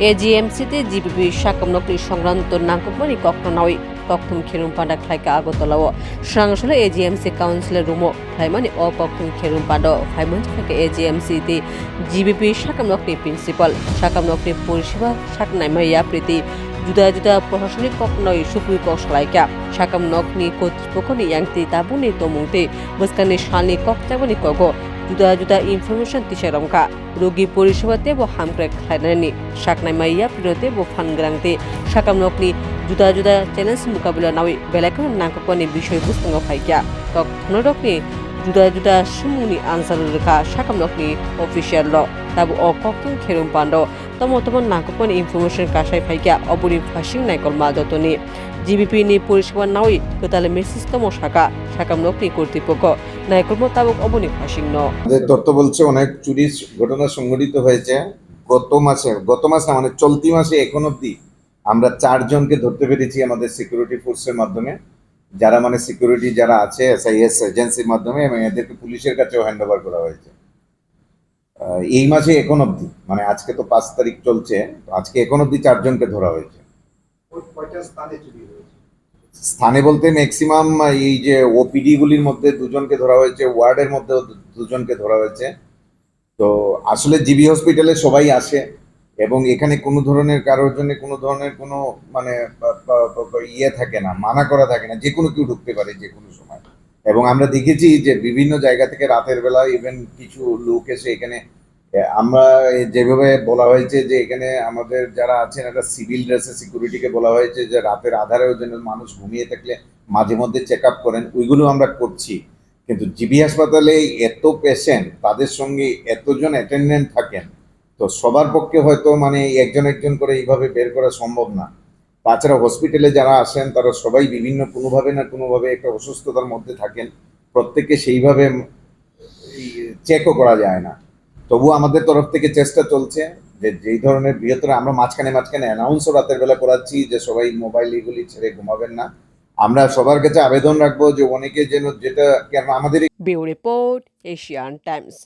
AGMCতে GBP সাকামনকli সংক্রান্ত নাংকুকমানি কক্টনাwi koktum khirum pada khlaika agotalawo srangsole AGMC councilor rumo thaimani o koktum khirum pada phaimon thake AGMC te GBP সাকামনকli principal সাকামনকli পরিষেবা সাকনাইমাইয়া প্রীতি juda juda প্রশাসনিক কক্টনাwi সুপুই কক্সলাইকা সাকামনকni কর্তৃপক্ষনি yangti tabuni tomungte বসকানি শালনি কক্তাবনি কগো juda juda information tisharongka rogi পরিষেবাতে bo hamkrek khlainani saknaimaiya pirote bo phangrangte sakamnokni juda juda challenge mukabila nawi belakon nangkokoni bishoy bustanga phaikya tok thonodokni juda juda sumuni answer rekha sakamnokni official lo tabu okoktung kherum pando tomotomon nangkokoni information kasai phaikya oburi phashing naikol madotoni GBP ni পরিষেবা নাওই তোতালে মেসিস্তম শাখা সাকামনকনি কর্তৃপক্ষ নাইকল মোতাবেক অবনি ফাশিং আমাদের তথ্য বলছে অনেক চুরি ঘটনা সংঘটিত হয়েছে গত মাস না মানে চলতি মাসে এখন অবধি আমরা 4 জনকে ধরতে পেরেছি আমাদের সিকিউরিটি ফোর্সের মাধ্যমে যারা মানে সিকিউরিটি যারা আছে SIS এজেন্সির মাধ্যমে এবং এদেরকে পুলিশের কাছেও হ্যান্ড ওভার করা হয়েছে এই মাসে এখন অবধি মানে আজকে তো 5 তারিখ চলছে আজকে এখন অবধি 4 জনকে ধরা হয়েছে স্থানে বলতে ম্যাক্সিমাম এই যে ওপিডি গুলির মধ্যে 2 জনকে ধরা হয়েছে ওয়ার্ডের মধ্যে 2 জনকে ধরা হয়েছে তো আসলে জিবি হসপিটালে সবাই আসে এবং এখানে কোনো ধরনের কারোর জন্য কোনো ধরনের কোনো মানে ইয়ে থাকে না মানা করা থাকে না যে কোনো কেউ ঢুকতে পারে যে কোনো সময় এবং আমরা দেখেছি যে বিভিন্ন জায়গা থেকে রাতের বেলা ইভেন কিছু লোক এসে এখানে আমরা যেভাবে বলা হয়েছে যে এখানে আমাদের যারা আছেন একটা সিভিল ড্রেসে সিকিউরিটিকে বলা হয়েছে যে রাতের আধারেও যেন মানুষ ঘুমিয়ে থাকলে মাঝে মধ্যে চেক আপ করেন ওইগুলো আমরা করছি কিন্তু জিবি হাসপাতালে এত পেশেন্ট তাদের সঙ্গে এতজন অ্যাটেন্ডেন্ট থাকেন তো সবার পক্ষে হয়তো মানে একজন একজন করে এইভাবে বের করা সম্ভব না তাছাড়া হসপিটালে যারা আসেন তারা সবাই বিভিন্ন কোনোভাবে না কোনোভাবে একটা অসুস্থতার মধ্যে থাকেন প্রত্যেককে সেইভাবে চেকও করা যায় না তবুও আমাদের তরফ থেকে চেষ্টা চলছে যে যেই ধরনের বৃহত্তর আমরা মাঝখানে অ্যানাউন্সও রাতের বেলা করাচ্ছি যে সবাই মোবাইল এগুলি ছেড়ে ঘুমাবেন না আমরা সবার কাছে আবেদন রাখবো যে অনেকে যেন যেটা কেন আমাদের ব্যুরো রিপোর্ট এশিয়ান টাইমস